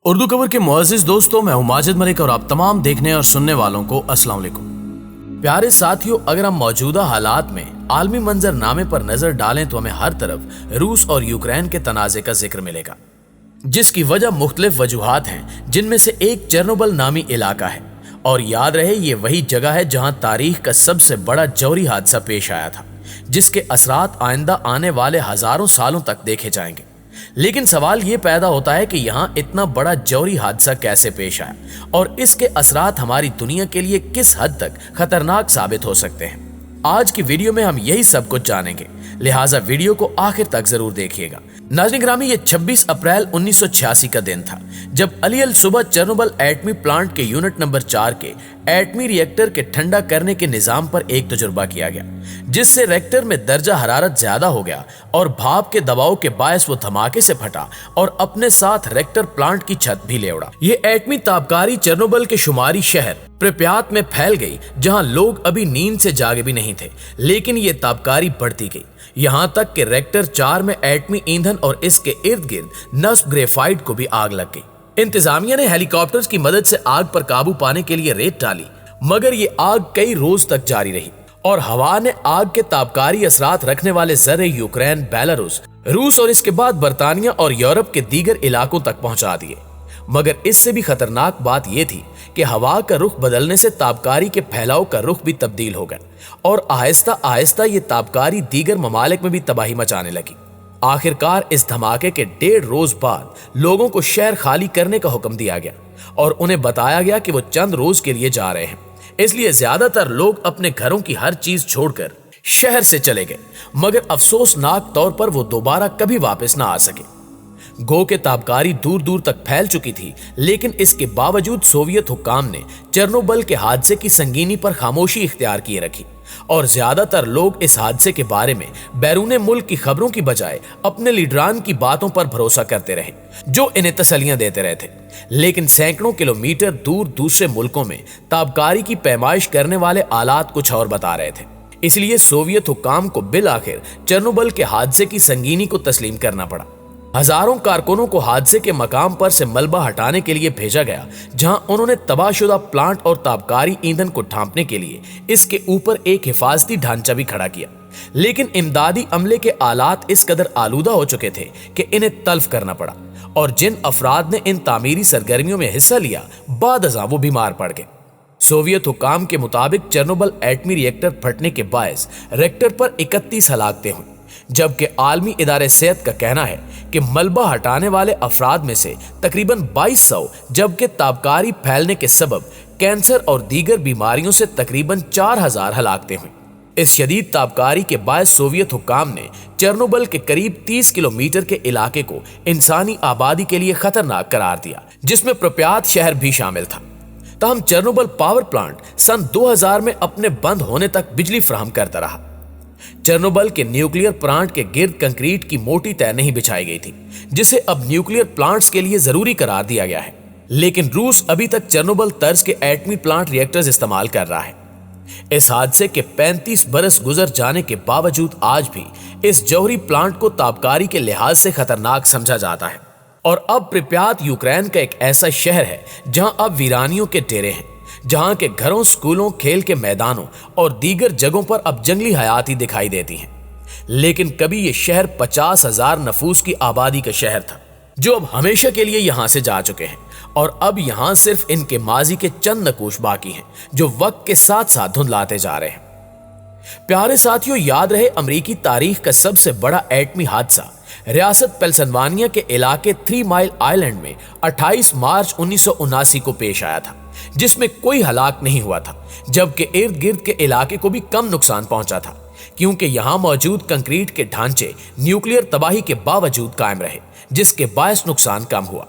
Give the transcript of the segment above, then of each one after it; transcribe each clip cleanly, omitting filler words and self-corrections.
उर्दू खबर के मुअज़्ज़िज़ दोस्तों, मैं हूं माजिद मलिक और आप तमाम देखने और सुनने वालों को अस्सलाम वालेकुम। प्यारे साथियों, अगर हम मौजूदा हालात में आलमी मंजरनामे पर नजर डालें तो हमें हर तरफ रूस और यूक्रेन के तनाज़े का जिक्र मिलेगा, जिसकी वजह मुख्तलिफ वजूहात हैं, जिनमें से एक चेरनोबिल नामी इलाका है। और याद रहे, ये वही जगह है जहां तारीख का सबसे बड़ा जौहरी हादसा पेश आया था, जिसके असरात आइंदा आने वाले हजारों सालों तक देखे जाएंगे। लेकिन सवाल ये पैदा होता है कि यहाँ इतना बड़ा जौहरी हादसा कैसे पेश आया और इसके असरात हमारी दुनिया के लिए किस हद तक खतरनाक साबित हो सकते हैं। आज की वीडियो में हम यही सब कुछ जानेंगे, लिहाजा वीडियो को आखिर तक जरूर देखिएगा। नाज़रीन ग्रामी, ये 26 अप्रैल 1986 का दिन था जब अली अल सुबह चेरनोबिल एटमी प्लांट के यूनिट नंबर 4 के एटमी रिएक्टर के ठंडा करने के निजाम पर एक तजुर्बा किया गया, जिससे रिएक्टर में दर्जा हरारत ज्यादा हो गया और भाप के दबाव के बायस वो धमाके से फटा और अपने साथ रिएक्टर प्लांट की छत भी ले उड़ा। ये एटमी ताबकारी चेरनोबिल के शुमारी शहर प्रिप्यात में फैल गई, जहां लोग अभी नींद से जागे भी नहीं थे। लेकिन ये ताबकारी बढ़ती गई, यहां तक कि रिएक्टर 4 में एटमी ईंधन और इसके इर्द गिर्द नस्ब ग्रेफाइट को भी आग लग गई। इंतजामिया ने हेलीकॉप्टर्स की मदद से आग पर काबू पाने के लिए रेत डाली, मगर ये आग कई रोज तक जारी रही और हवा ने आग के ताबकारी असरात रखने वाले जर्रे यूक्रेन, बेलारूस, रूस और इसके बाद बरतानिया और यूरोप के दीगर इलाकों तक पहुंचा दिए। मगर इससे भी खतरनाक बात यह थी कि हवा का रुख बदलने से ताबकारी के फैलाव का रुख भी तब्दील हो गया और आहिस्ता आहिस्ता ये ताबकारी दीगर ममालिक में भी तबाही मचाने लगी। आखिरकार इस धमाके के 1.5 रोज बाद लोगों को शहर खाली करने का हुक्म दिया गया और उन्हें बताया गया कि वो चंद रोज के लिए जा रहे हैं। इसलिए ज्यादातर लोग अपने घरों की हर चीज छोड़कर शहर से चले गए, मगर अफसोसनाक तौर पर वो दोबारा कभी वापस ना आ सके। गो के ताबकारी दूर दूर तक फैल चुकी थी, लेकिन इसके बावजूद सोवियत हुक्काम ने चेरनोबिल के हादसे की संगीनी पर खामोशी इख्तियार किए रखी और ज्यादातर लोग इस हादसे के बारे में बैरूने मुल्क की खबरों की बजाय अपने लीडरान की बातों पर भरोसा करते रहे, जो इन्हें तसल्लियां देते रहे थे। लेकिन सैकड़ों किलोमीटर दूर दूसरे मुल्कों में ताबकारी की पैमाइश करने वाले आलात कुछ और बता रहे थे। इसलिए सोवियत हुक्काम को बिल आखिर चेरनोबिल के हादसे की संगीनी को तस्लीम करना पड़ा। हजारों कारकुनों को हादसे के मकाम पर से मलबा हटाने के लिए भेजा गया, जहां उन्होंने तबाहशुदा प्लांट और ताबकारी ईंधन को ढांपने के लिए इसके ऊपर एक हिफाजती ढांचा भी खड़ा किया। लेकिन इमदादी अमले के आलात इस कदर आलूदा हो चुके थे कि इन्हें तल्फ करना पड़ा और जिन अफराद ने इन तामीरी सरगर्मियों में हिस्सा लिया, बाद अज़ां वो बीमार पड़ गए। सोवियत हुक्काम के मुताबिक चेरनोबिल एटमी रिएक्टर फटने के बायस रिएक्टर पर 31 हलाकतें हुई, जबकि आलमी इदारे सेहत का कहना है कि मलबा हटाने वाले अफराद में से तकरीबन 2200, जबकि ताबकारी फैलने के सबब कैंसर और दीगर बीमारियों से तकरीबन 4000 हलाकतें हुई। इस शदीद ताबकारी के बायस सोवियत हुक्काम ने चेरनोबिल के करीब 30 किलोमीटर के इलाके को इंसानी आबादी के लिए खतरनाक करार दिया, जिसमें प्रिप्यात शहर भी शामिल था। तहम चेरनोबिल पावर प्लांट सन 2000 में अपने बंद होने तक बिजली फराहम करता रहा। चेरनोबिल के न्यूक्लियर प्लांट के गिर्द कंक्रीट की मोटी तह नहीं बिछाई गई थी, जिसे अब न्यूक्लियर प्लांट्स के लिए जरूरी करार दिया गया है। लेकिन रूस अभी तक चेरनोबिल तर्ज के एटमी प्लांट रिएक्टर्स इस्तेमाल कर रहा है। इस हादसे के 35 बरस गुजर जाने के बावजूद आज भी इस जौहरी प्लांट को ताबकारी के लिहाज से खतरनाक समझा जाता है। और अब प्रिप्यात यूक्रेन का एक ऐसा शहर है जहां अब वीरानियों के डेरे हैं, जहां के घरों, स्कूलों, खेल के मैदानों और दीगर जगहों पर अब जंगली हयाती दिखाई देती हैं। लेकिन कभी ये शहर 50,000 नफूस की आबादी का शहर था, जो अब हमेशा के लिए यहां से जा चुके हैं और अब यहां सिर्फ इनके माजी के चंद नकूश बाकी हैं, जो वक्त के साथ साथ धुंधलाते जा रहे हैं। प्यारे साथियों, याद रहे, अमेरिकी तारीख का सबसे बड़ा एटमी हादसा रियासत पेंसिल्वानिया के इलाके 3 माइल आइलैंड में 28 मार्च 1979 को पेश आया था, जिसमें कोई हलाक नहीं हुआ था, जबकि इर्द गिर्द के इलाके को भी कम नुकसान पहुंचा था, क्योंकि यहां मौजूद कंक्रीट के ढांचे न्यूक्लियर तबाही के बावजूद कायम रहे, जिसके बायस नुकसान कम हुआ।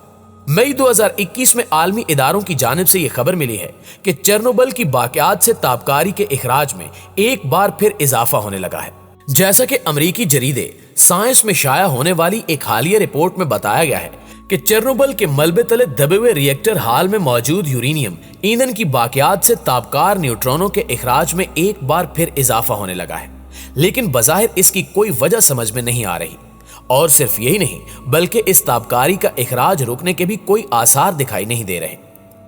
मई 2021 में आलमी इदारों की जानिब से यह खबर मिली है कि चेरनोबिल की बाकियात से ताबकारी के इखराज में एक बार फिर इजाफा होने लगा है। जैसा कि अमेरिकी जरीदे साइंस में शाया होने वाली एक हालिया रिपोर्ट में बताया गया है कि चेरनोबिल के मलबे तले दबे हुए रिएक्टर हाल में मौजूद यूरेनियम ईंधन की बाकियात से ताबकार न्यूट्रॉनों के इखराज में एक बार फिर इजाफा होने लगा है। लेकिन बज़ाहिर इसकी कोई वजह समझ में नहीं आ रही और सिर्फ यही नहीं बल्कि इस ताबकारी का इखराज रुकने के भी कोई आसार दिखाई नहीं दे रहे।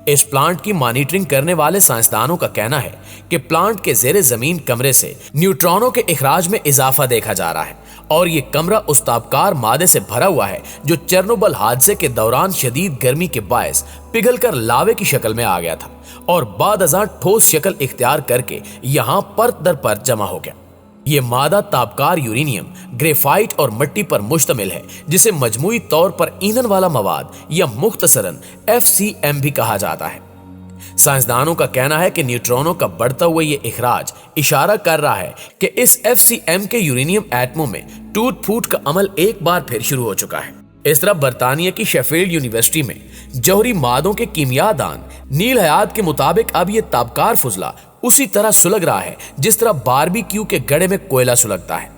इस प्लांट की मॉनिटरिंग करने वाले साइंसदानों का कहना है कि प्लांट के ज़ेरे जमीन कमरे से न्यूट्रॉनों के इखराज में इजाफा देखा जा रहा है और ये कमरा उस ताबकार मादे से भरा हुआ है जो चेरनोबिल हादसे के दौरान शदीद गर्मी के बायस पिघलकर लावे की शक्ल में आ गया था और बाद अज़ां ठोस शक्ल इख्तियार करके यहाँ परत दर परत जमा हो गया। ये मादा ताबकार यूरेनियम, ग्रेफाइट और मिट्टी पर मुश्तमिल है जिसे मजमूई तौर पर ईंधन वाला मवाद या मुख्तसरन FCM भी कहा जाता है। साइंसदानों का कहना है कि न्यूट्रॉनों का बढ़ता हुआ ये इखराज इशारा कर रहा है कि इस FCM के यूरेनियम एटमों में टूट फूट का अमल एक बार फिर शुरू हो चुका है। इस तरह बरतानिया की शेफील्ड यूनिवर्सिटी में जौहरी मादों के कीमियादान नील हयात के मुताबिक अब ये ताबकार फुजला उसी तरह सुलग रहा है जिस तरह बारबेक्यू के गड़े में कोयला सुलगता है।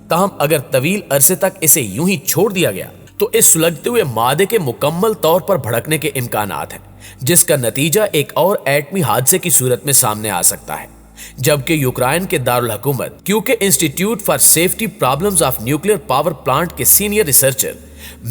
ताहम अगर तवील अरसे तक इसे यूं ही छोड़ दिया गया तो इस सुलगते हुए मादे के मुकम्मल तौर पर भड़कने के इम्कानात हैं, जिसका नतीजा एक और एटमी हादसे की सूरत में सामने आ सकता है। जबकि यूक्रेन के दारुल हुकूमत Kyiv institute for safety problems of nuclear power plant के सीनियर रिसर्चर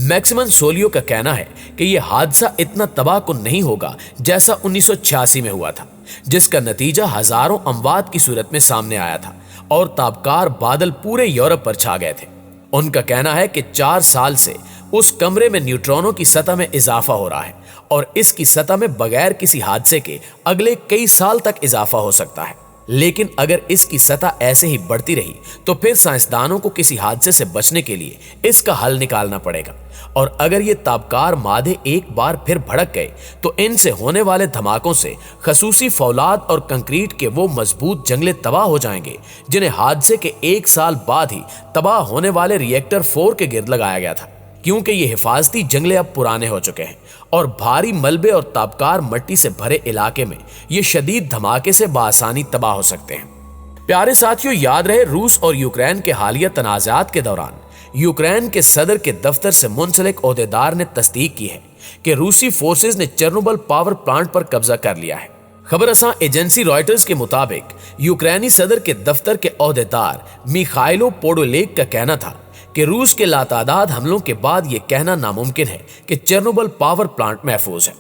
मैक्सिमम सोलियो का कहना है कि यह हादसा इतना तबाहकुन नहीं होगा जैसा 1986 में हुआ था, जिसका नतीजा हजारों अमवात की सूरत में सामने आया था और ताबकार बादल पूरे यूरोप पर छा गए थे। उनका कहना है कि 4 साल से उस कमरे में न्यूट्रॉनों की सतह में इजाफा हो रहा है और इसकी सतह में बगैर किसी हादसे के अगले कई साल तक इजाफा हो सकता है। लेकिन अगर इसकी सतह ऐसे ही बढ़ती रही तो फिर साइंसदानों को किसी हादसे से बचने के लिए इसका हल निकालना पड़ेगा और अगर ये ताबकार मादे एक बार फिर भड़क गए तो इनसे होने वाले धमाकों से खसूसी फौलाद और कंक्रीट के वो मजबूत जंगले तबाह हो जाएंगे जिन्हें हादसे के 1 साल बाद ही तबाह होने वाले रिएक्टर 4 के गिर्द लगाया गया था, क्योंकि ये हिफाजती जंगले अब पुराने हो चुके हैं और भारी मलबे और ताबकार मिट्टी से भरे इलाके में ये शदीद धमाके से बासानी तबाह हो सकते हैं। प्यारे साथियों, याद रहे रूस और यूक्रेन के हालिया तनाज़ात के दौरान यूक्रेन के सदर के दफ्तर से मुंसलिक ओहदेदार ने तस्दीक की है कि रूसी फोर्सेज ने चेरनोबिल पावर प्लांट पर कब्जा कर लिया है। खबर रसां एजेंसी रॉयटर्स के मुताबिक यूक्रेनी सदर के दफ्तर के ओहदेदार मिखाइलो पोडोलेक का कहना था कि रूस के लातादाद हमलों के बाद यह कहना नामुमकिन है कि चेरनोबिल पावर प्लांट महफूज है।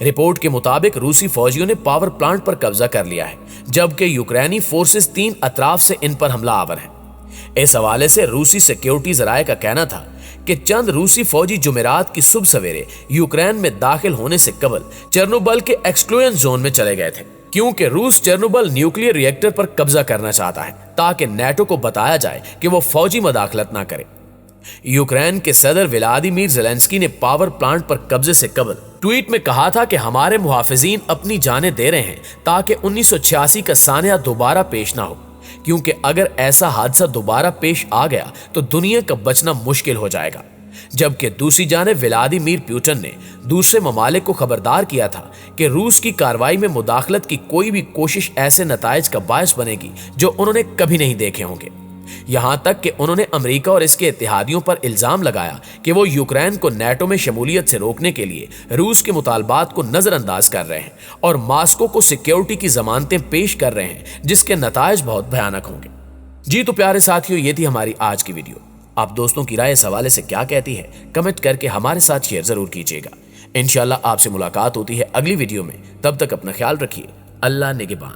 रिपोर्ट के मुताबिक रूसी फौजियों ने पावर प्लांट पर कब्जा कर लिया है, जबकि यूक्रेनी फोर्सेस 3 अतराफ से इन पर हमला आवर हैं। इस हवाले से रूसी सिक्योरिटी जराये का कहना था कि चंद रूसी फौजी जुमेरात की सुबह सवेरे यूक्रेन में दाखिल होने से कबल चेरनोबिल के एक्सक्लूजन जोन में चले गए थे, क्योंकि रूस चेरनोबिल न्यूक्लियर रिएक्टर पर कब्जा करना चाहता है ताकि नेटो को बताया जाए कि वो फौजी मदाखलत ना करे। यूक्रेन के सदर व्लादिमीर ज़ेलेंस्की ने पावर प्लांट पर कब्जे से कबल ट्वीट में कहा था कि हमारे मुहाफिजीन अपनी जानें दे रहे हैं ताकि 1986 का सानिया दोबारा पेश ना हो, क्योंकि अगर ऐसा हादसा दोबारा पेश आ गया तो दुनिया का बचना मुश्किल हो जाएगा। जबकि दूसरी जानिब व्लादिमीर पुतिन ने दूसरे ममालिक को खबरदार किया था कि रूस की कार्रवाई में मुदाखलत की कोई भी कोशिश ऐसे नताइज का बायस बनेगी जो उन्होंने कभी नहीं देखे होंगे। यहां तक कि उन्होंने अमेरिका और इसके इत्तेहादियों पर इल्जाम लगाया कि वो यूक्रेन को नेटो में शमूलियत से रोकने के लिए रूस के मुतालबात को नजरअंदाज कर रहे हैं और मास्को को सिक्योरिटी की जमानतें पेश कर रहे हैं, जिसके नताइज बहुत भयानक होंगे। जी तो प्यारे साथियों, ये थी हमारी आज की वीडियो। आप दोस्तों की राय इस हवाले से क्या कहती है कमेंट करके हमारे साथ शेयर जरूर कीजिएगा। इंशाल्लाह आपसे मुलाकात होती है अगली वीडियो में। तब तक अपना ख्याल रखिए। अल्लाह निगहबान।